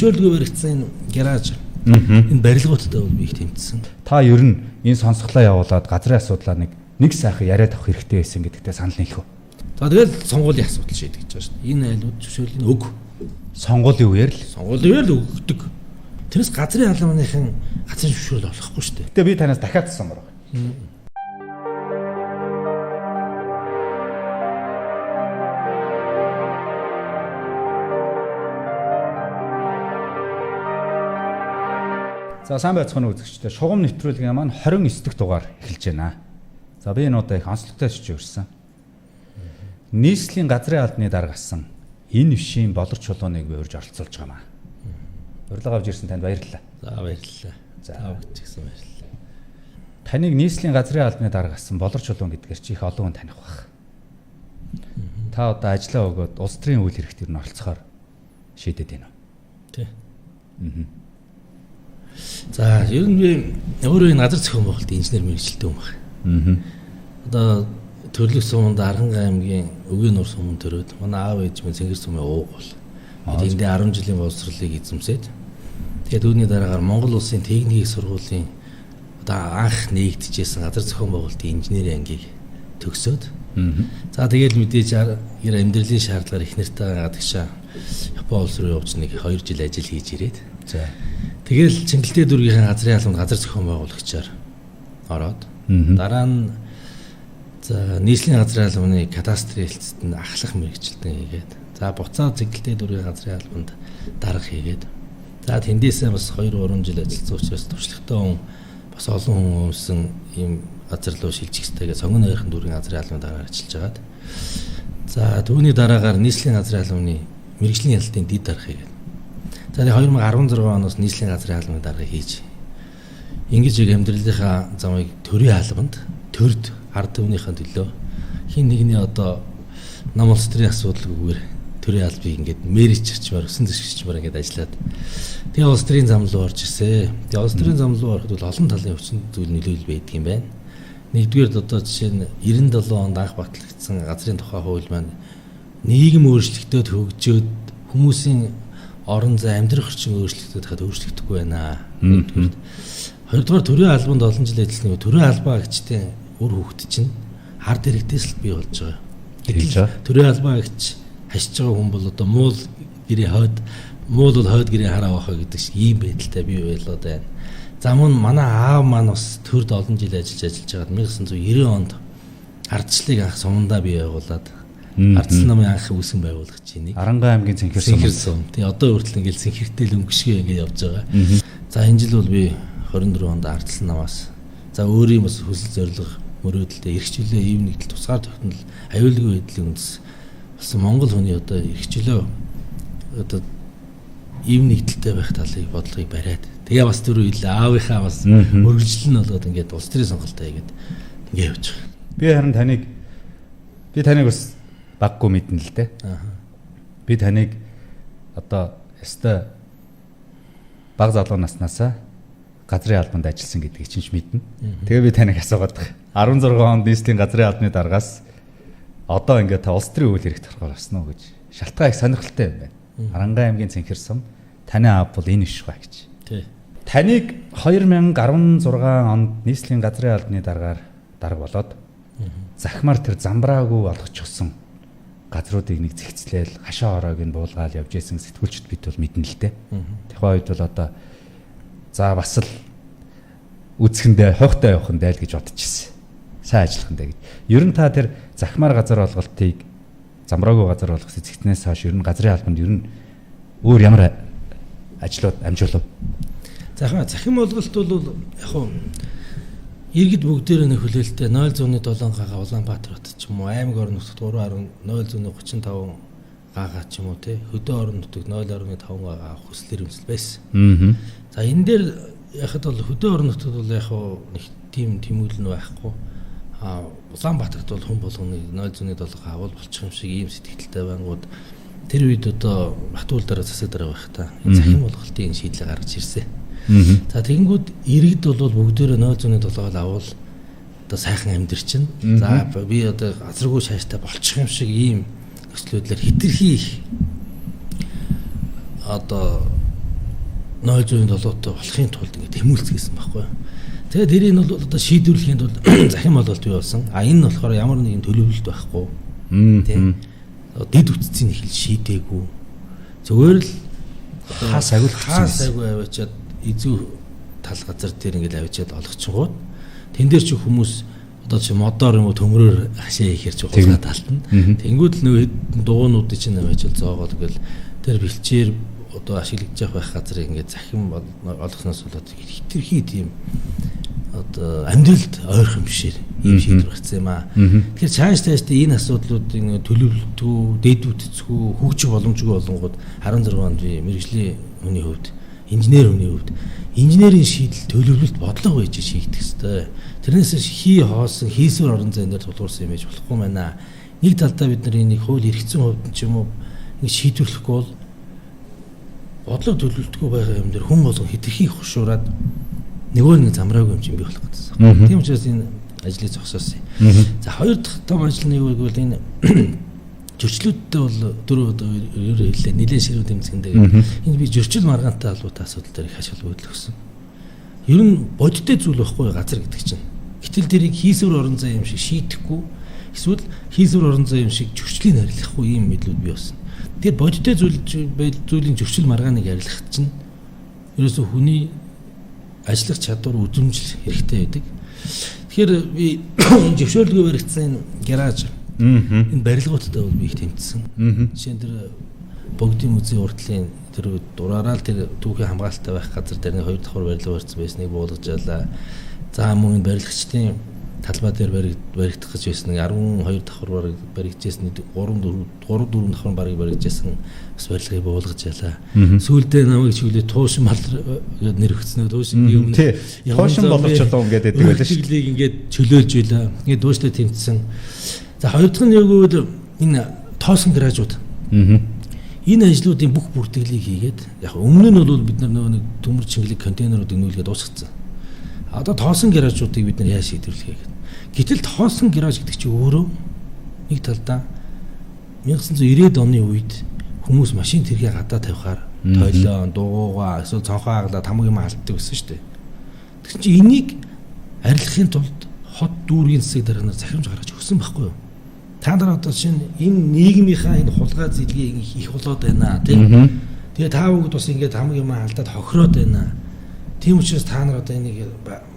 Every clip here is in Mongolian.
зөвшөөрлгүй баригдсан энэ гараж энэ барилгуудтай бол би их тэмцсэн. Та ер нь энэ сонсголоо явуулаад газрын асуудлаа нэг сайхан яриад авах хэрэгтэй байсан гэдэгтээ санал нийлэх үү? За тэгэл сонгуулийн асуудал шийдэж байгаа шүү дээ. Энэ айлууд зөвшөөрлийг өг. Сонгуулийн үеэр л. Сонгуулийн үеэр л өгдөг. Тэрс газрын албаныхан газрын зөвшөөрөл олохгүй шүү дээ. Гэтэ би танаас дахиад асуумаар байна. За сайн байцгаана уу үзэгчдээ. Шугам нэвтрүүлгийн маань 29 дахь дугаар эхэлж байна. За би энэ удаа их онцлогтой шиж өрсөн. Нийслэлийн газрын албаны дарга асан энэ бишийн болор чулууныг би урьж оролцуулж байгаа маа. Урилга авч ирсэн танд баярлалаа. За баярлалаа. За авч ирсэн баярлалаа. Таныг нийслэлийн газрын албаны дарга асан болор чулуун гэдгээр чи их олон хүн таних баг. Та одоо ажиллаа өгөөд улс төрийн үйл хэрэгт ер нь оролцохоор шийдэд байна уу? Тий. За ер нь би өөрөө энэ газар зохион байгуулалтын инженер мэргэжилтэй хүн байна. Одоо төрлөх суманд Аранга аймгийн Өвгийн нур суманд төрөөд манай аав ээж минь Цэнгэр сумын ууг бол. Энд 10 жилийн боловсролыг эзэмсээд тэгээд үүний дараагаар Монгол Улсын техникийн сургуулийн одоо анх нээгдэжсэн газар зохион байгуулалтын инженерийн ангийг төгсөөд за тэгээд мэдээж амьдралын шаардлагаар их нартаа гадагшаа Япон улс руу явж нэг 2 жил ажил хийж ирээд за тэгэл Чингэлтэй дүүргийн газрын албанд газар зохион байгуулагчаар ороод дараа нь за нийслэлийн газрын албаны кадастрын хэлцэд ахлах мэргэжилтэн хийгээд за буцаад Чингэлтэй дүүргийн газрын албанд дарга хийгээд за тэндээсээ бас 2-3 жил ажилласан учраас туршлагатай хүн бас олон хүн өмсөн ийм газар руу шилжих хэрэгтэйгээ сонгон ойрхон дүүргийн газрын албаны дараагаар ажиллаж байгаад за түүний дараагаар нийслэлийн газрын албаны мэргэжлийн ялалтын дэд дарга хийгээд за 2016 оноос нийслэлийн газрын албаны дарга хийж ингэж яг амьдралынхаа замыг төрийн албанд төрд ард түмнийхээ төлөө хин нэгний одоо нам улс төрийн асуудалгүйгээр төрийн албыг ингээд мэричэрчмээр өсөн зэвсгчмээр ингээд ажиллаад тэгээ улс төрийн зам руу орж ирсэн. Тэгээ улс төрийн зам руу ороход бол олон талын өвчин зүйл нөлөөлөл байдаг юм байна. Нэгдүгээр одоо жишээ нь 97 онд анх батлагдсан газрын тухай хууль маань нийгэм өөрчлөлтөд хөгжөөд хүмүүсийн орон зай амьдрах орчин өөрчлөлтөд хад өөрчлөгдөхгүй байна. Хоёрдугаар төрийн албанд олон жил ажилласан төрийн албаа гэгчтэй үр хөвгт чинь ард иргэдээс л бий болж байгаа. Төрийн албаа гэгч хашиж байгаа хүн бол одоо муул гэрээ хойд муул бол хойд гэрээ хараа авах гэдэг шиг ийм байдалтай бий болоод байна. За мөн манай аав маань бас төрд олон жил ажиллаж байгаад 1990 онд ардчлалыг анх сумандаа бий байгуулад ардчил намын анх үүсгэн байгуулагч энийг Аранга аймгийн Цэнхэр сум. Тэгээ одоо хүртэл ингээл Цэнхэртэй л өнгөшгөө ингээд явж байгаа. За энэ жил бол би 24 онд ардчил намаас за өөрийн бас хүсэл зорилго мөрөөдөлтэй эрхчлөө ийм нэгдэл тусгаар тогтнол аюулгүй байдлын үндэс болсон Монгол хүний одоо эрхчлөө одоо ийм нэгдэлтэй байх талыг бодлогыг бариад тэгээ бас түрүү хэлээ аавынхаа бас өргөжлөл нь болоод ингээд улс төрийн сонголтоо хийгээд ингээд явж байгаа. Би таныг бас баггүй мэднэ л дээ. Би таныг одоо өстой баг залуу наснаасаа газрын албанд ажилласан гэдгийг чинь мэднэ. Тэгээ би таныг асуугаад байгаа. 16 онд нийслэлийн газрын албаны даргаас одоо ингээд та улс төрийн үйл хэрэгт орохоор болсон уу гэж шалтгаан их сонирхолтой юм байна. Аранга аймгийн Цэнхэр сум таны аав бол энэ биш ба гэж. Тий. Таныг 2016 онд нийслэлийн газрын албаны даргаар дарга болоод захимаар тэр замбраагүй болгочихсон газруудыг нэг зэгцлээл хашаа ороог нь буулгаал явж исэн сэтгүүлчд бид бол мэднэ л дээ. Тухайн үед бол одоо за бас л үсгэндээ хойхтой явах нь дайл гэж бодчихсон. Сайн ажиллах нь даа гэж. Ер нь та тэр захимаар газар олголтыг замбраагүй газар болгох зэгцнээс хойш ер нь газрын албанд ер нь өөр ямар ажлууд амжуулав? Захим олголт бол яг хуу иргэд бүгдээрээ нэг хүлээлттэй 0.7 гагаа Улаанбаатар хот ч юм уу аймаг орон нутагт 3.035 гагаа ч юм уу тий хөдөө орон нутагт 0.5 гагаа авах хүслэр өмсөл байсан. За энэ дээр яхад бол хөдөө орон нутагт бол яг нэг тийм тэмүүлэн байхгүй. Улаанбаатарт бол хүн болгоныг 0.7 гагаа авал болчих юм шиг ийм сэтгэлтэй байнгут тэр үед одоо Батуул дараа засаг дараа байх та захим олголтын шийдлээ гаргаж ирсэн. За тэгэнгүүт иргэд бол бүгдээрээ 0.7-оор авал одоо сайхан амьдэрчин. За би одоо газаргүй шааштай болчих юм шиг ийм өслөөдлөр хитрхи их одоо 0.7-той болохын тулд ингэ тэмүүлцгээсэн байхгүй. Тэгээд тэрийг нь бол одоо шийдвэрлэхийн тулд захим бололт бий болсон. Энэ нь болохоор ямар нэгэн төлөвлөлт байхгүй. Тийм. Дэд үтцийн их шийдээгүй. Зүгээр л хаас агуулгацсан аваачаад эзүү тал газар дээр ингээд аваачаад олгочгоод тэн дээр чи хүмүүс одоо чи модоор юм уу төмрөөр хашаа ихэр чи хулгай талтна. Тэнгүүд л нөгөө дугуйнуудыг чинь аваачаал зоогоод тэгэл тэр бэлчээр одоо ашиглаж явах байх газрыг ингээд захим олгосноос болоод хитрхи тийм одоо амьдралд ойрхон бишээр ийм шийдвэр гарсан юм аа. Тэгэхээр цааш энэ асуудлуудын төлөвлөлтгүй, дэд үтцгүй, хөгжих боломжгүй болонгууд 16 онд би мэрэгжлийн хүний хувьд, инженер хүний хувьд инженерийн шийдэл төлөвлөлт бодлого байж шийдэх ёстой. Тэрнээс хоосон хийсвэр орон зайн дээр тулгуурсан юм байж болохгүй байна. Нэг талдаа бид нар энийг хууль эргэцэн хувьд ч юм уу ингэ шийдвэрлэхгүй бол бодлого төлөвлөлтгүй байгаа юм дээр хүн болгон хитрхи хушуураад нөгөө нэг замраагүй юм чинь би болох гэсэн. Тийм учраас энэ ажлыг зогсоосон. За хоёр дахь том ажил нь юу гэвэл энэ зөрчлүүдтэй бол дөрөв одоо хэллээ нэлээд ширүү тэмцэндээ. Энэ би зөрчил маргаантай албатай асуудал дээр их ашиглаж өгсөн. Ер нь бодиттой зүйл байхгүй газар гэдэг чинь. Гэтэл тэрийг хийсвэр орон зай юм шиг шийдэхгүй эсвэл хийсвэр орон зай юм шиг зөрчлийг арилгахгүй ийм мэдлүүд бий болсон. Тэгээд бодиттой зүйлийн зөрчил маргааныг арилгах чинь ерөөсөө хүний ажиллах чадвар үзэмжил хэрэгтэй байдаг. Тэгэхээр би зөвшөөрлөгөө баригдсан энэ гараж энэ барилгуудтай бол би их тэмцсэн. Жишээ нь тэр богдын музейн уртлын тэр дураараа л тэр түүхийн хамгаалалттай байх газар дээр нэг 2 давхар барилга барьсан байсныг буулгаж ялаа. За мөн барилгачдын талбай дээр баригдах гэж байсан нэг 12 давхар баригдажсэн 3-4 давхар барыг баригдажсэн бас барилгыг буулгаж ялаа. Сүүлдээ намайг чиглээ туушин мал гээд нэр өгсөн. Туушин би өмнө туушин боловч одоо ингээд байдаг байлаа шүү. Чиглэлийг ингээд чөлөөлж байлаа. Ингээд дууштай тэмцсэн. За хоёр дахь нь яг үйл энэ тоосон гаражууд. Энэ ажлуудын бүх бүртгэлийг хийгээд яг өмнө нь бол бид нар нэг төмөр чиглэг контейнеруудыг нүүлгээд дуусгацсан. Одоо тоосон гаражуудыг бид нар яаж шийдвэрлэхээ гэдэг. Гэтэл тоосон гараж гэдэг чинь өөрөө нэг талдаа 1990-ад оны үед хүмүүс машин тэргээ гадаа тавихаар тойлоо, дуугаа, эсвэл цонхоо аглаад хамаг юм алддаг гэсэн шүү дээ. Тэгсэн чинь энийг арилгахын тулд хот дүүргийн засаг дарганаар захирамж гаргаж өгсөн байхгүй юу? Та нар одоо чинь энэ нийгмийнхаа энэ хулгай зэлгийг их болоод байна тийм. Тэгээ та бүгд бас ингээд хамаг юм алдаад хохироод байна. Тийм учраас та нар одоо энийг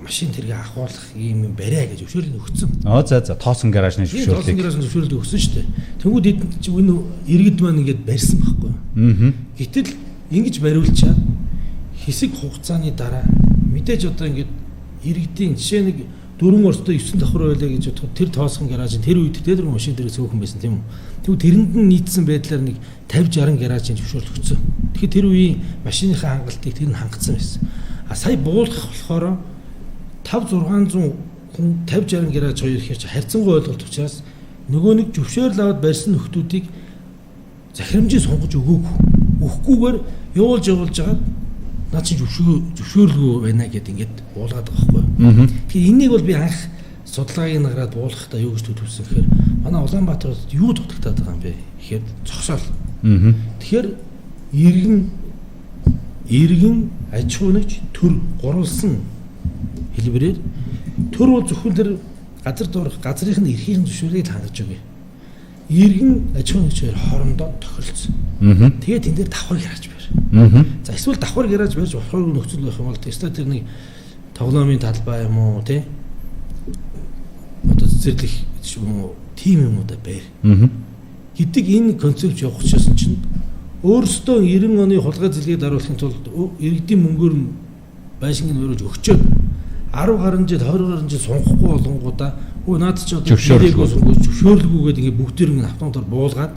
машин тэргээ ахуулах юм бариа гэж зөвшөөрлөг өгсөн. За тоосон гаражны зөвшөөрлөг. Тоосон гаражны зөвшөөрлөг өгсөн шүү дээ. Тэнгүүд энд чи энэ иргэд маань ингээд барьсан байхгүй юу? Гэтэл ингэж бариулчаад хэсэг хугацааны дараа мэдээж одоо ингээд иргэдийн жишээ нэг 4 орстой 9 давхар байлаа гэж бодоход тэр тоосон гаражийн тэр үед тэр машин дээр цөөхөн байсан тийм үү. Тэгвэл тэрэнд нь нийцсэн байдлаар нэг 50-60 гаражийн зөвшөөрлөг өгсөн. Тэгэхээр тэр үеийн машиныхаа хангалтыг тэр нь хангацсан байсан. Сая буулгах болохоор 5-600 хүн 50-60 гараж хоёр ихээр чи харьцангуй ойлголт учраас нөгөө нэг зөвшөөрөл аваад барьсан нөхдүүдийг захирамжийг сонгож өгөхгүйгээр явуулж хагаад наад чи зөвшөөрлгүй байна гэд ингээд буулгаад байгаа байхгүй. Тэгэхээр энийг бол би анх судалгааг нагараад буулгахдаа юу гэж төлөвлөсөн гэхээр манай Улаанбаатарт юу дутагтаад байгаа юм бэ гэхээр зогсоол. Тэгэхээр иргэн аж ахуй нэгж төр гурвалсан хэлбэрээр төр бол зөвхөн тэр газар доорх газрынх нь эрхийн зөвшөөрлийг хангаж өгье. Иргэн аж ахуй нэгж хоорондоо тохиролцсон. Тэгээд тэн дээр давхар гараж байна. За эсвэл давхар гараж байж болохгүй нөхцөл байх юм бол тест тэр нэг тоглоомын талбай юм уу тий? Одоо зэрлэх юм уу тим юм уу да байр. Гэдэг энэ концепт явах учраас чинь өөрөөсөө 90 оны хулгай зэлгийг даруулахын тулд иргэдийн мөнгөөр байшинг нөрөж өгчөөд 10 гаруй жил 20 гаруй жил сунгахгүй болонгуудаа наад чи одоо зөвшөөрлгүйгээд ингээ бүгдээр ингээ автоматар буулгаад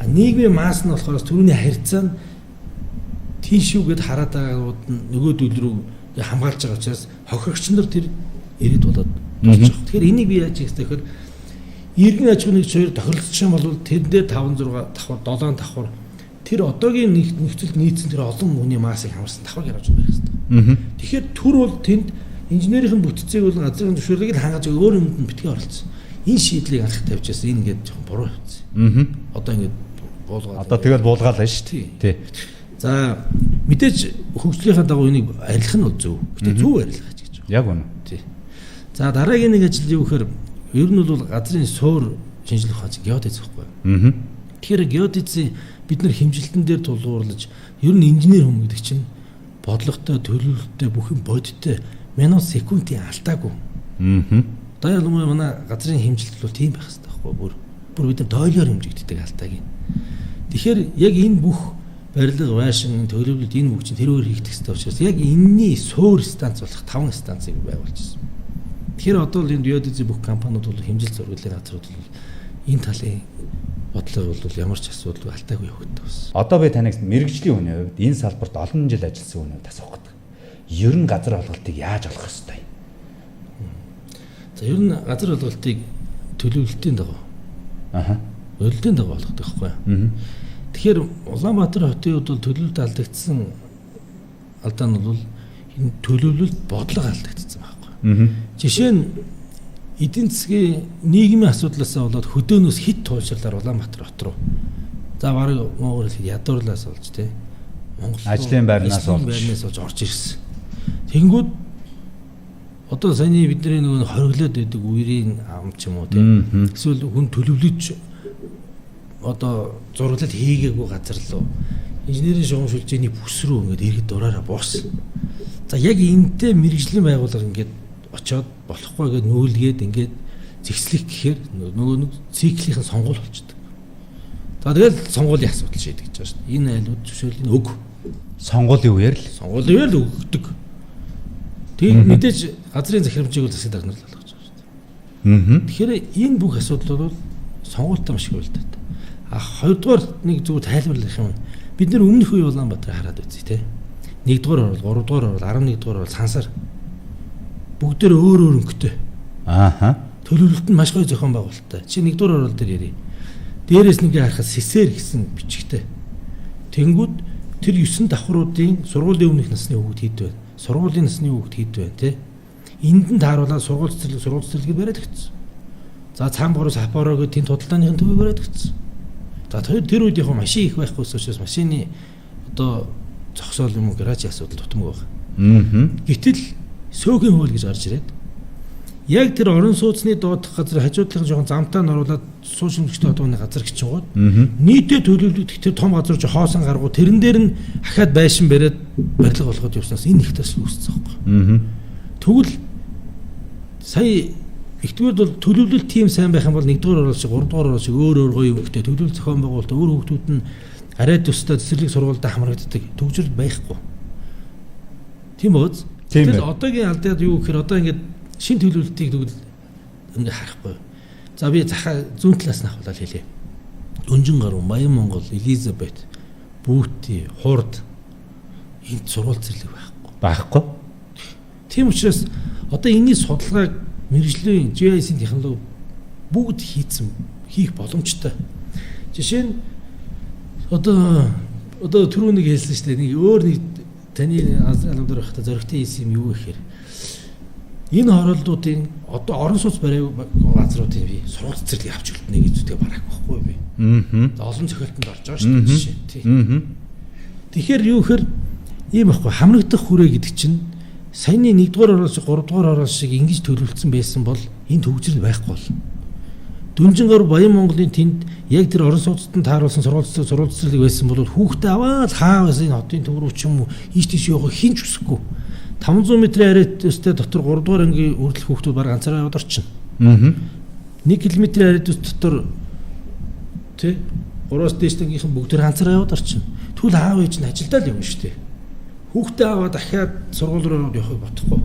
нийгмийн масс нь болохоор түрүүний харьцаа нь тийшүүгээд хараад байгаагууд нь нөгөөдөл рүү хамгаалж байгаа учраас хохирогч нар тэр ирээд болоод дуусчих. Тэгэхээр энийг би яаж хийх вэ гэхээр иргэн аж ахуйн нэгж хоёр тохиролцсон бол тэрэндээ 5-6 давхар 7 давхар тэр одоогийн нөхцөлд нийцсэн тэр олон хүний массыг хамарсан давхар гаргаж барих хэрэгтэй. Тэгэхээр төр бол тэнд инженерийн бүтцийг бол газрын зөвшөөрлийг л хангаж өөр юмд нь битгий оролцсон. Энэ шийдлийг анх тавьчихсан энэ ингээд жоохон буруу хийсэн. Одоо ингээд буулгаад. Одоо тэгэл буулгаалаа шүү дээ. Тий. За мэдээж хөгжлийнхаа дагуу энийг арилгах нь бол зөв. Гэтэ зөв арилгах гэж байна. Яг үнэ. Тий. За дараагийн нэг ажил юу гэхээр ер нь бол газрын суур шинжилгээ ухаан геодез байхгүй. Тэгэхээр геодезийн бид нар хэмжилтэн дээр тулгуурлаж ер нь инженер хүн гэдэг чинь бодлоготой, төлөвлөлтөй бүх юм бодиттой минут секундын алдаагүй. Одоо ялангуяа манай газрын хэмжилт бол тийм байх хэрэгтэй байхгүй. Бүр бид нар дойлоор хэмжигддэг алдааг юм. Тэгэхээр яг энэ бүх барилга, байшин, төлөвлөлт энэ бүх чинь тэрөөр хийгдэх хэрэгтэй учраас яг энэний суур станц болох 5 станцыг байгуулжсэн. Тэгэхээр одоо л энэ геодезийн бүх компаниуд бол хэмжилт зурглалын газрууд бол энэ талын бодлого бол ямар ч асуудалгүй алдаагүй явагддаг байна. Одоо би таныг мэрэгжлийн хүний хувьд энэ салбарт олон жил ажилласан хүний хувьд асуух гэдэг. Ер нь газар олголтыг яаж олох ёстой юм? За ер нь газар олголтыг төлөвлөлтийн дагуу. Төлөвлөлтийн дагуу олгодог байхгүй юу? Тэгэхээр Улаанбаатар хотын хувьд бол төлөвлөлт алдагдсан алдаа нь бол энэ төлөвлөлт бодлого алдагдсан байхгүй. Жишээ нь эдийн засгийн нийгмийн асуудлаас болоод хөдөөнөөс хит туушрлаар Улаанбаатар хот руу. За бараг Монгол ядуурлаас болж тий. Монгол ажлын байрнаас болж орж ирсэн. Тэнгүүд одоо саяны бидний нөгөө хориглоод байдаг үерийн ам ч юм уу тий. Эсвэл хүн төлөвлөж одоо зураглал хийгээгүй газар руу инженерийн шугамшуулжийн бүс рүү ингээд иргэд дураараа буурсан. За яг энэтэй мэрэгжлийн байгууллага ингээд очоод болохгүй гэдэг нүүлгээд ингээд зэгслэх гэхээр нөгөө нэг циклийн сонгуул болчдөг. За тэгэл сонгуулийн асуудал шийдэж байгаа шүү дээ. Энэ айлууд зөвшөөрлийг өг. Сонгуулийн үеэр л өгдөг. Тэгээд мэдээж газрын захирамжийг бол засаг дарга нар л болгож байгаа шүү дээ. Тэгэхээр энэ бүх асуудал бол сонгуультай маш их уялдаа. Хоёрдугаар нэг зүгээр тайлбарлах юм. Бид нэр өмнөх үе Улаанбаатар хараад үзье те. 1-р орол, 3-р орол, 11-р орол сансар бүгдээр өөр өнгөтэй. Төлөвлөлт нь маш гоё зохион байгуулалттай. Чи 1-р орол дээр ярив. Дээрээс нэг харахад сэсэр гэсэн бичгтэй. Тэнгүүд тэр 9 давхруудын сургуулийн өмнөх насны хүүхд хэд байна? Сургуулийн насны хүүхд хэд байна те? Энд нь тааруулаад сургууль цэцэрлэг бариад өгсөн. За цаамбороос хапороо гэдэг тэнд худалдааныхын төвийг бариад өгсөн. За тэр үед яг машин их байхгүй учраас машины одоо зогсоол юм уу гаражийн асуудал тутамгүй байна. Гэтэл сөөгөн хөл гэж орж ирээд яг тэр орон сууцны доодох газар хажуудлын жоохон замтаа нь оруулаад суушинлэгчтэй одооны газар гिचгууд нийтэд төлөвлөлт тэр том газар жоо хоосон гаргуу тэрэн дээр нь ахаад байшин бариад барилга болгоод явснаас энэ их төсөл үүссэн байхгүй. Тэгвэл сая ихтгүүд бол төлөвлөлт тийм сайн байх юм бол 1-р орол шиг 3-р орол шиг өөр гоё юмхтэй төлөвлөлт зохион байгуулалт өөр хүүхдүүд нь арай төстэй цэцэрлэг сургуультай хамрагддаг төгжрөл байхгүй. Тийм үү? Тэгэхээр одоогийн алдаад юу гэхээр одоо ингээд шин төлөвлөлтийг тэгвэл ингээд харахгүй. За би захаа зүүн талаас нь авахлаа хэлье. Дөнжин гаруй, Баян Монгол, Элизабет, Бүүти, Хурд энд сургууль цэцэрлэг байхгүй. Тийм учраас одоо энэний судалгааг мэрэгжлийн GIS-ийн технологи бүгд хийх боломжтой. Жишээ нь одоо түрүү нэг хэлсэн шүү дээ. Нэг өөр нэг таны албан дээр байхдаа зоригтой хийсэн юм юу гэхээр энэ хоролдуудын одоо орон сууц барай газруудын би сургууль цэцэрлэг авч үлднэ гэж үтэй барах байхгүй би. Олон цохилтонд орж байгаа шүү дээ жишээ. Тэгэхээр юу гэхээр ийм байхгүй хамрагдах хүрээ гэдэг чинь саяны 1-р орол шиг 3-р орол шиг ингэж төлөвлөсөн байсан бол энэ төгжрөл байхгүй бол. Дөнжин гаруй Баян Монголын тэнд яг тэр орон сууцтанд тааруулсан сургууль цэцэрлэг байсан бол хүүхдээ аваад хаавас энэ хотын төв рүү ч юм уу ийш тийш явах хинч үсэхгүй. 500 м-ийн ариутстай дотор 3-р ангийн үрдэл хүүхдүүд баг ганцаараа яваад орчихно. 1 км-ийн ариутс дотор тий 3-аас дээш тангийнхан бүгд ганцаараа яваад орчихно. Түл аав ээж нь ажилдаа л явна шүү дээ. Хүүхдээ аваад дахиад сургууль руу явахыг бодохгүй.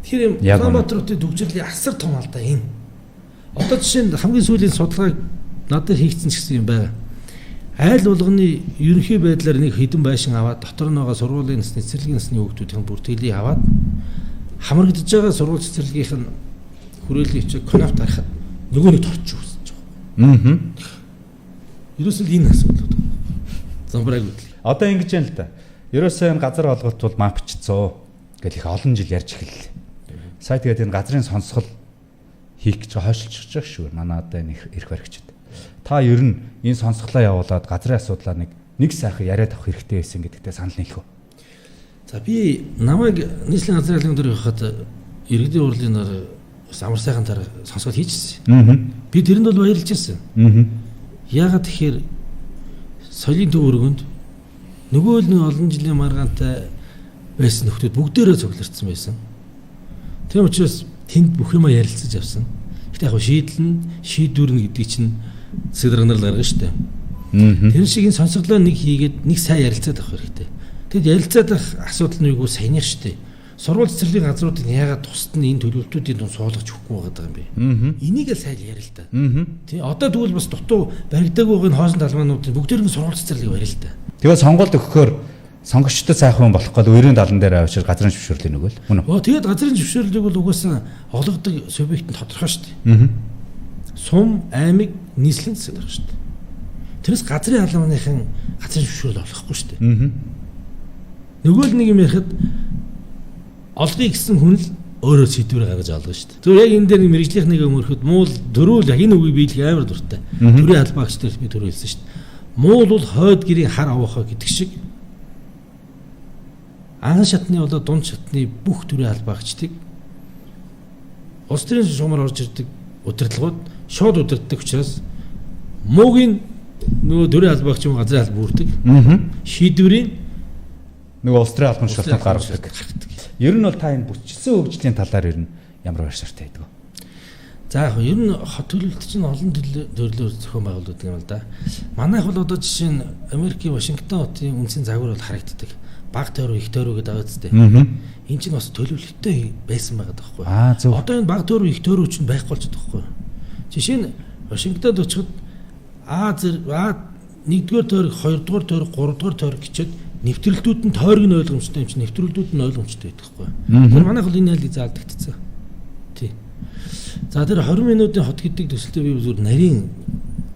Тэгэхээр Улаанбаатар хотын төгжрлийн асар том алдаа энэ. Одоо жишээ нь хамгийн сүүлийн судалгааг надад хийгдсэн ч гэсэн юм байна. Айл болгоны ерөнхий байдлаар нэг хэдэн байшин аваад дотор нь байгаа сургуулийн насны цэцэрлэгийн насны хүүхдүүдийн бүртгэлийг аваад хамрагдж байгаа сургууль цэцэрлэгийнх нь хүрээлэн хичээг конопт харахад нөгөө нэг торч үүсэж байгаа. Ерөөсөө энэ асуудал. Замбраг үйл. Одоо ингэж юм л да. Ерөөсөө энэ газар олголт бол мапчцоо гэл их олон жил ярьж эхэллээ. Сая тэгээд энэ газрын сонсгол хийх гэж хойшилж байгаа шүү. Манай одоо энэ эрх баригчид. Та ер нь энэ сонсголоо явуулаад газрын асуудлаа нэг сайхан яриад авах хэрэгтэй байсан гэдэгтээ санал нийлэх үү? За би намайг нийслэлийн газрын албан дээр байхад иргэдийн урлын нар бас амар сайхан тараа сонсоод хийчихсэн. Би тэрэнд бол баярлж ирсэн. Яагаад тэгэхээр соёлын төв өргөнд нөгөө л нэг олон жилийн маргаантай байсан нөхдүүд бүгдээрээ цугларсан байсан. Тийм учраас тэнд бүх юма ярилцаж авсан. Гэтэ яг шийдвэрнэ гэдэг чинь сэдвэрнэр л гаргана шүү дээ. Тэр шиг энэ сонсголоо нэг хийгээд нэг сайн ярилцаад авах хэрэгтэй. Тэгэд ярилцаад авах асуудал нь юу саяны шүү дээ. Сургууль цэцэрлэгийн газруудыг яагаад тусад нь энэ төлөвлөлтүүдийн дунд суулгаж өгөхгүй байгаа юм бэ? Энийг л сайн ярил л да. Тий одоо тэгвэл бас дутуу баригдаагүй энэ хоосон талбаануудын бүгдээр нь сургууль цэцэрлэг барил л да. Тэгээд сонголт өгөхөөр сонгогчдод сайхан болох гол өрийн далан дээр авчир газрын зөвшөөрлийг нөгөөл. Мөн үү? Тэгээд газрын зөвшөөрлийг бол угаасаа олгодог субъект нь тодорхой шүү дээ. Сум, аймаг, нийслэлийн засаг байх шүү дээ. Тэрс газрын албаныхан газрын зөвшөөрөл олохгүй шүү дээ. Нөгөө л нэг юм ярихад олгоё гэсэн хүн л өөрөө сэдвэр гаргаж олгоно шүү дээ. Зүгээр яг энэ дээр мэрэгжлийнх нэг өмөрөхөд муул дөрөв яг энэ үгийг биелэх амар дуртай. Төрийн албаагч дээр би түрүү хэлсэн шүү дээ. Муул бол хойд гэрийн хар авахаа гэдэг шиг анхан шатны болоо дунд шатны бүх төрийн албаагчдыг улс төрийн шугамар орж ирдэг удирдлагууд шууд удирддаг учраас муугийн нөгөө төрийн албаагч юм газрын алба бүрдэг. Шийдвэрийн нөгөө улс төрийн албан шалтгаан гаргадаг. Ер нь бол та энэ бүтцсэн хөгжлийн талаар ер нь ямар байр шаартай байдаг вэ? За яг ер нь хот төлөвлөлт чинь олон төрлөөр зохион байгуулдаг юм л да. Манайх бол одоо жишээ нь Америкийн Вашингтон хотын үндсийн загвар бол харагддаг. Баг тойрог, их тойрог гэдэг аваад зтэй. Энэ чинь бас төлөвлөлттэй байсан байгаа даахгүй. Одоо энэ баг тойрог, их тойрог чинь байхгүй болчиход байгаа хгүй. Жишээ нь Вашингтонд очиход нэгдүгээр тойрог, хоёрдугаар тойрог, гуравдугаар тойрог гэчихэд нэвтрэлтүүд нь тойрог нь ойлгомжтой юм чинь нэвтрэлтүүд нь ойлгомжтой байдаг хгүй. Тэр манайх бол энэ ялыг заалдагдчихсан. Тий. За тэр 20 минутын хот гэдэг төсөлтөө би зүгээр нарийн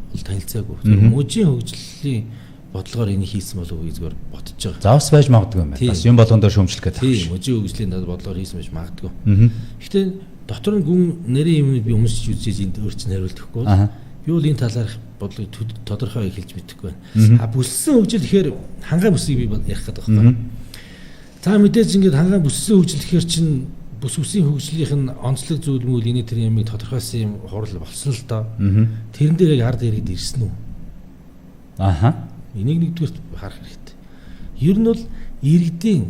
бол танилцаагүй. Мужийн хөгжлийн бодлогоор энийг хийсэн болов уу гэж зүгээр бодож байгаа. Завс байж магадгүй юм байна. Бас юм болгондоо шүүмжлэх гэдэг. Тийм, мужийн хөгжлийн бодлогоор хийсэн байж магадгүй. Гэхдээ дотор нь гүн нарийн юм би өмнөж үзэж энд өөрчлөн хариултахгүй. Би бол энэ талаарх бодлогыг тодорхой хэлж мэдэхгүй байна. Бүссэн хөгжил гэхээр хангаан бүсийг би ярих гэдэг байна. За мэдээж ингээд хангаан бүссэн хөгжил гэхээр чинь бүс үсийн хөгжлийнх нь онцлог зүйл мөл энэ тэр ямыг тодорхойлсон юм хурал болсон л доо. Тэрэн дээр яг ард иргэд ирсэн үү? Энийг нэгдүгээр харах хэрэгтэй. Ер нь бол иргэдийн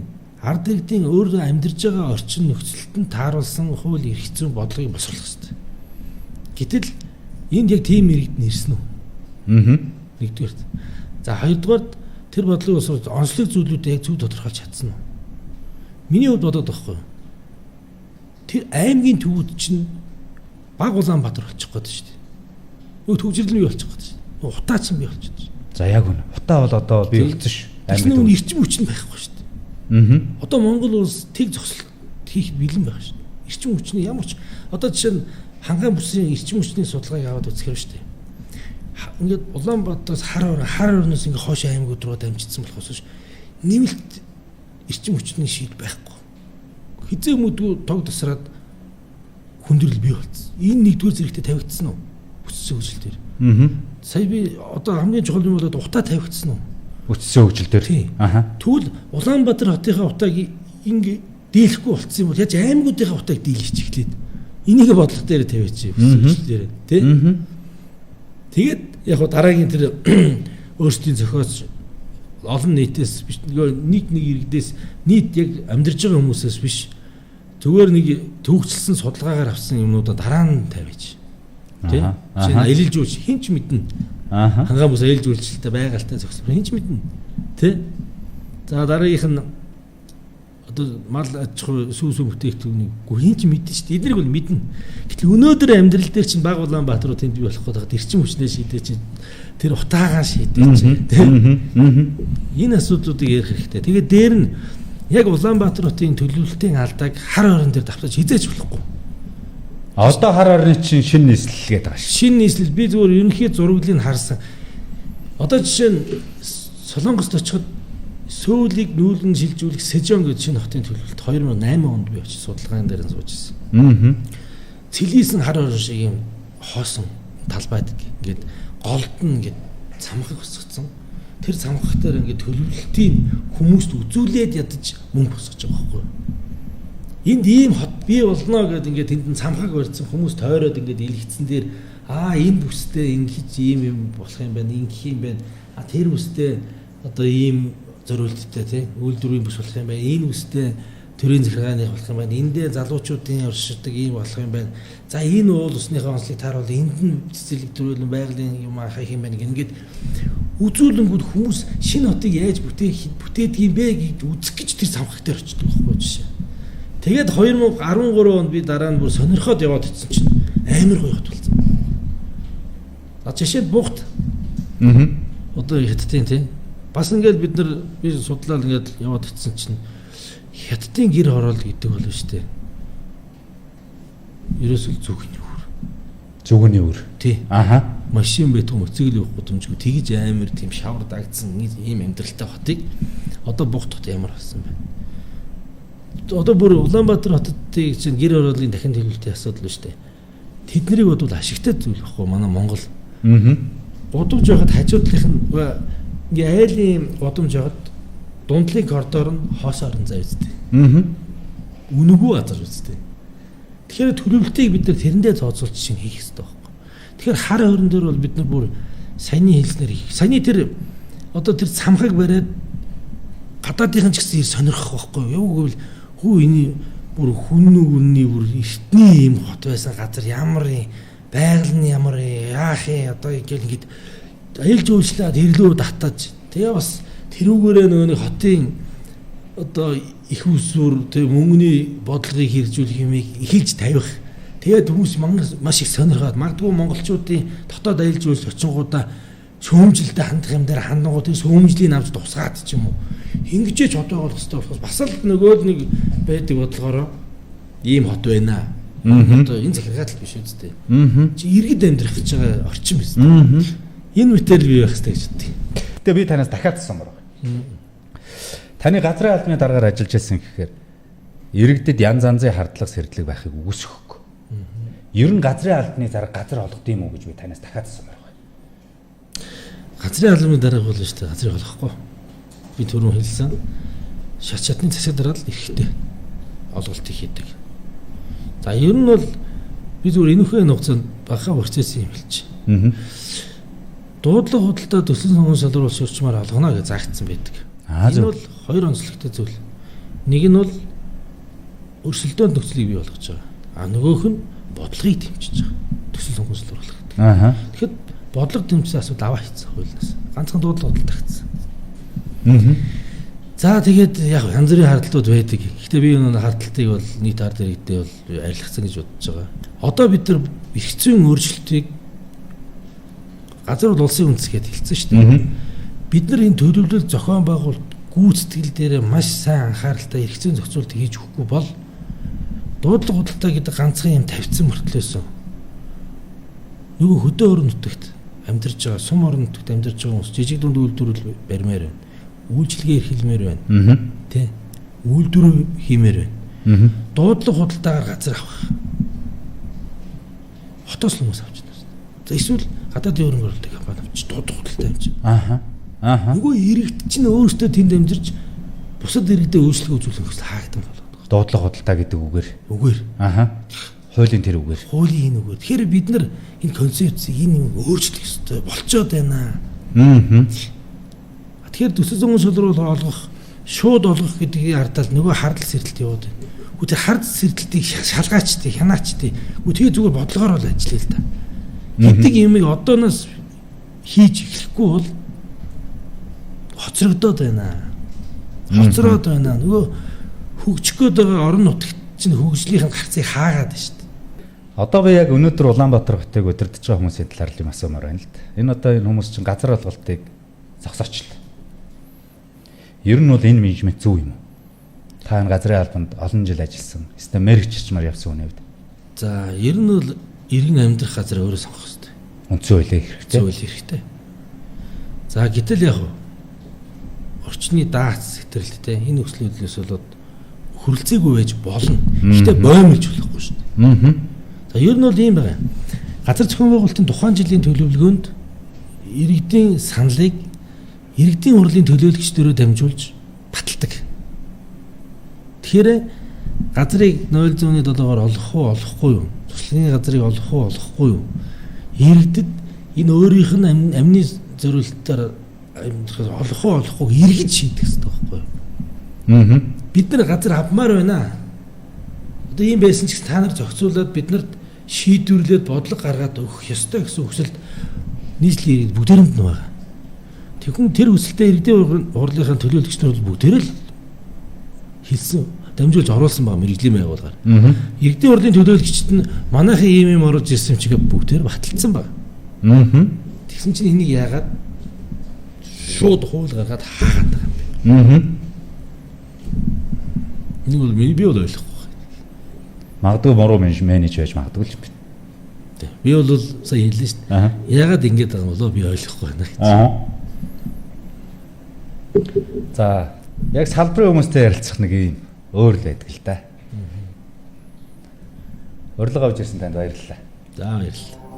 ард иргэдийн өөрөө амьдарж байгаа орчин нөхцөлд нь тааруулсан хууль эрх зүйн бодлогыг босруулах хэрэгтэй. Гэтэл энд яг тийм иргэд нь ирсэн үү? Нэгдүгээр. За хоёрдугаар тэр бодлогыг босруулж онцлог зүйлүүдээ яг зөв тодорхойлж чадсан уу? Миний хувьд бодоод байхгүй юу? Тэр аймгийн төвүүд чинь Баг Улаанбаатар болчих гээд шүү дээ. Нөгөө төвжирлэн бий болчих гээд шүү дээ. Утаа чинь бий болчих гээд. За яг үнэ. Утаа бол одоо бий болсон шүү. Аймгийн төвд эрчим хүч нь байхгүй шүү дээ. Одоо Монгол улс тэг зогсолт хийх бэлэн байгаа шүү дээ. Эрчим хүчний ямар ч одоо жишээ нь хангаан бүсийн эрчим хүчний судалгааг аваад үзэхээр шүү дээ. Ингээд Улаанбаатараас хар орноос ингээд хойш аймагуд руу дамжчихсан болохоос нэмэлт эрчим хүчний шийд байхгүй. Хизээ мэдгүй тог тасраад хүндрэл бий болсон. Энэ нэгдүгээр зэрэгтэй тавигдсан уу? Бүссэн хөгжил дээр. Сая би одоо хамгийн чухал юм бол утаа тавигдсан уу? Бүссэн хөгжил дээр. Тэгвэл Улаанбаатар хотынхаа утааг ингэ дийлэхгүй болцсон юм бол яаж аймагуудынхаа утааг дийлгэж эхлээд энийг бодлого дээр тавиач бүссэн хөгжил дээр тий. Тэгээд яг дараагийн тэр өөрсдийн зохиоц олон нийтээс биш нэг иргэдээс нийт яг амьдарч байгаа хүмүүсээс биш зүгээр нэг төгсөлсөн судалгаагаар авсан юмнуудаа дараа нь тавьж тий чинь аялалжуулж хинч мэднэ хангаан бүс аялалжуулалттай байгальтай зохицол хинч мэднэ тий за дараагийнх нь одоо мал аж ахуй сүүс бүтээгдэхүүнийг хинч мэднэ шүү дээ эднийг бол мэднэ гэтэл өнөөдөр амьдрал дээр чинь Баг Улаанбаатар руу тэнд бий болох гэдэг эрчим хүчнээ шийдэж чинь тэр утаагаа шийдэж тий энэ асуудлуудыг ярих хэрэгтэй тэгээд дээр нь яг Улаанбаатар хотын төлөвлөлтийн алдааг хар орон дээр давтаж хизээж болохгүй. Одоо хар орны чинь шинэ нийслэл гэдэг байгаа шүү. Шинэ нийслэл би зүгээр ерөнхий зураглыг харсан. Одоо жишээ нь Солонгост очиход сөүлийг нүүлгэн шилжүүлэх Сэжон гэдэг шинэ хотын төлөвлөлт 2008 онд би очиж судалгаан дээр нь сууж ирсэн. Цэлийсэн хар орон шиг юм хоосон талбайд ингээд голд нь ингээд цамхаг босгоцсон. тэр самхах дээр ингээд төлөвлөлтийн хүмүүст үзүүлээд ядаж мөнгө босгож байгаа байхгүй. Энд ийм хот бий болно гэдэг ингээд тэнд самхаг барьсан хүмүүс тойроод ингээд илгэцэн дээр энэ бүстэй ингэж ийм юм болох юм байна, ингэх юм байна. Тэр бүстэй одоо ийм зориулттай тий үйлдвэрийн бүс болох юм байна. Энэ бүстэй төрийн захиргааны болох юм байна. Эндээ залуучуудын оршдог ийм болох юм байна. За энэ уул усныхаа онцлог тааруул энд нь цэцэрлэг төрүүлэн байгалийн юм ахих юм байна. Ингээд үзүүлэнгүүд хүмүүс шинэ хотыг яаж бүтээдэг юм бэ гэж үзэх гэж тэр самхаг дээр очдог байхгүй жишээ. Тэгээд 2013 онд би дараа нь бүр сонирхоод яваад ицсэн чинь амар гоё хот болсон. Жишээд Бугт. Одоо Хятадын тий. Бас ингээд бид нар би судлаад ингээд яваад ицсэн чинь Хятадын гэр хороолт гэдэг бол шүү дээ. Ерөөсөө зүгний үр. Зүгний үр. Тий. Машин байтуг мөцөглөө гудамжгүй тэгж амар тийм шавар дагдсан ийм амьдралтай хотыг одоо Бугт хот ямар болсон бэ? Одоо бүр Улаанбаатар хотод чинь гэр хорооллын дахин төлөвлөлтийн асуудал шүү дээ. Тэднийг бодвол ашигтай зүйл байхгүй манай Монгол. Гудамж байхад хажуудлынх нь ингээ айлын гудамж байхад дундлын коридор нь хоосоор нь зав үзтээ. Үнэгүй газар үзтээ. Тэгэхээр төлөвлөлтийг бид нар тэрэндээ тооцоолж чинь хийх хэрэгтэй байхгүй. Тэгэхээр хар хорон дээр бол бид нар бүр саяны хэлснээр хийх. Саяны тэр одоо тэр самхаг бариад гадаадынхан ч гэсэн сонирхох байхгүй юу? Юу гэвэл хүү энэ бүр үнний бүр эртний юм хот байсан газар ямар байгаль нь ямар яах юм одоо ингээд аялал жуулчлаад хэрлүү татаж тэгээ бас тэрүүгээрээ нөгөө хотын одоо их усүр тэг мөнгөний бодлогыг хэрэгжүүлэх юмыг ихэлж тавих. Тэгээд хүмүүс маш их сонирхоод магадгүй монголчуудын дотоод аялал жуулч очингуудаа шөөмжлөлтэй хандах юм дээр хандангууд тэр шөөмжлийг авч тусгаад ч юм уу. Ингэж бодоогоор өстой болохоос бас л нөгөө нэг байдаг бодлогоороо ийм хот байна. Одоо энэ захиргаат л биш үстэй. Чи иргэд амьдрах гэж байгаа орчин биз. Энэ мэтэл бий байх хэрэгтэй гэж боддог. Тэгээ би танаас дахиад асуумаар байна. Таны газрын албаны дараагаар ажиллаж байсан гэхээр иргэдэд янз янзын хардлага сэрдлэг байхыг үгүйсэхгүй. Ер нь газрын албаны зараг газар олгох юм уу гэж би танаас дахиад асуумаар байна. Газрын албаны дарга болно шүү дээ. Газрыг олохгүй. Би түрүүн хэлсэн. Шат шатны засаг дараад л эрэхтэй олголтыг хийдэг. За ер нь бол би зүгээр энэхүү нухацанд бахаа процесс юм хэлж. Дуудлага худалдаа төсөл сонгон шалруулах сурчмаар олгоно гэж заагдсан байдаг. Энэ бол хоёр онцлогтой зүйл. Нэг нь бол өрсөлдөөн нөхцөлийг бий болгож байгаа. Нөгөөх нь бодлогыг дэмжиж байгаа. Төсөл сонгон шалруулах гэдэг. Тэгэхэд бодлого дэмжсэн асуудал аваа хийцэн хуулиас. Ганцхан дуудлага худалдаа гэсэн. За тэгээд яг янз бүрийн хардталууд байдаг. Гэхдээ би энэ хардталтыг бол нийт ард иргэдээ бол арилгацсан гэж бодож байгаа. Одоо бид нар эрх зүйн өөрчлөлтийг газар бол улсын үндэсгээд хэлсэн шүү дээ. Бид нар энэ төлөвлөлт зохион байгуулалт гүйцэтгэл дээр маш сайн анхааралтай эрх зүйн зохицуулт хийж өгөхгүй бол дуудлага худалдаа гэдэг ганцхан юм тавьсан мөртлөөсөн нөгөө хөдөө орон нутагт амьдарч байгаа, сум орон нутагт амьдарч байгаа хүмүүс жижиг дунд үйлдвэрлэл барьмаар байна. Үйлчлэгээ эрхэлмээр байна. Тэ. Үйлдвэр хиймээр байна. Дуудлага худалдаагаар газар авах. Хотоос л хүмүүс авч байна. За эсвэл гадаадын хөрөнгө оруулалтын компани авч дуудлага худалдаа авч. Нөгөө иргэд чинь өөрсдөө тэнд амьдарч бусад иргэдэд өөрчлөлт үзүүлэх хүсэл хаагдсан болоод. Дуудлага худалдаа гэдэг үгээр. Хуулийн тэр үгээр. Хуулийн энэ үгээр. Тэгэхээр бид нар энэ концепцийг энэ юм өөрчлөх ёстой болцоод байна. Тэгэхээр төсөл сонгон шалруулах олгох, шууд олгох гэдгийг хардаад нөгөө хардл сэрдэлт яваад байна. Гэхдээ хард сэрдэлтийг шалгаачдээ, хянаачдээ. Тэгээ зүгээр бодлогоор бол ажиллая л та. Хэдийг юмыг одооноос хийж эхлэхгүй бол хоцрогдоод байна. Хоцроод байна. Нөгөө хөгжих гээд байгаа орон нутагт чинь хөгжлийнхэн гарцыг хаагаад байна шүү дээ. Одоо би яг өнөөдөр Улаанбаатар хотыг удирдах байгаа хүмүүсийн талаар юм асуумаар байна л да. Энэ одоо энэ хүмүүс чинь газар олголтыг зогсоочлаа. Ер нь бол энэ менежмент зөв юм уу? Та энэ газрын албанд олон жил ажилласан. Эсвэл мэрэгччмаар явсан үнэ үед. За, ер нь бол иргэн амьдрах газар өөрөө сонгох хэрэгтэй. Үндсэн хуулийг хэрэгтэй. Зөв хэрэгтэй. За, гэтэл яг орчны даац сэтрэлттэй энэ өслөөдлөөс болоод хөрөлцөөгүй байж болно. Гэхдээ боомлж болохгүй шүү дээ. За, ер нь бол ийм байгаа. Газар зохион байгуулалтын тухайн жилийн төлөвлөгөөнд иргэдийн саналыг иргэдийн хурлын төлөөлөгчдөрөө дамжуулж баталдаг. Тэгэхээр газрыг 0.7-оор олох уу, олохгүй юу? Туслахын газрыг олох уу, олохгүй юу? Иргэдэд энэ өөрийнх нь амны зорилтоор олох уу, олохгүй иргэд шийдэх хэрэгтэй байхгүй юу? Бид нар газар авмаар байна. Одоо ийм байсан ч та нар зохицуулаад биднэрт шийдвэрлээд бодлого гаргаад өгөх ёстой гэсэн хүсэлт нийслэлийн бүгдээрэнд нь байгаа. Тэгвэл тэр хүсэлтээ иргэдийн хурлынхаа төлөөлөгчнөр бол бүгдээрээ л хэлсэн, дамжуулж оруулсан байгаа мэрэгжлийн байгууллагаар. Иргэдийн хурлын төлөөлөгчд нь манайхын ийм оруулж ирсэн чигээ бүгдээр баталсан байна. Тэгсэн чинь энийг яагаад шууд хууль гаргаад хаагаад байгаа юм бэ? Энийг бол би бол ойлгохгүй. Магадгүй муруу менеж байж магадгүй л юм байна. Би бол сая хэллээ шүү дээ. Яагаад ингэж байгаа юм болоо би ойлгохгүй байна гэж. За, яг салбарын хүмүүстэй ярилцах нэг юм өөр л байдаг л да. Урилга авч ирсэн танд баярлалаа. За баярлалаа.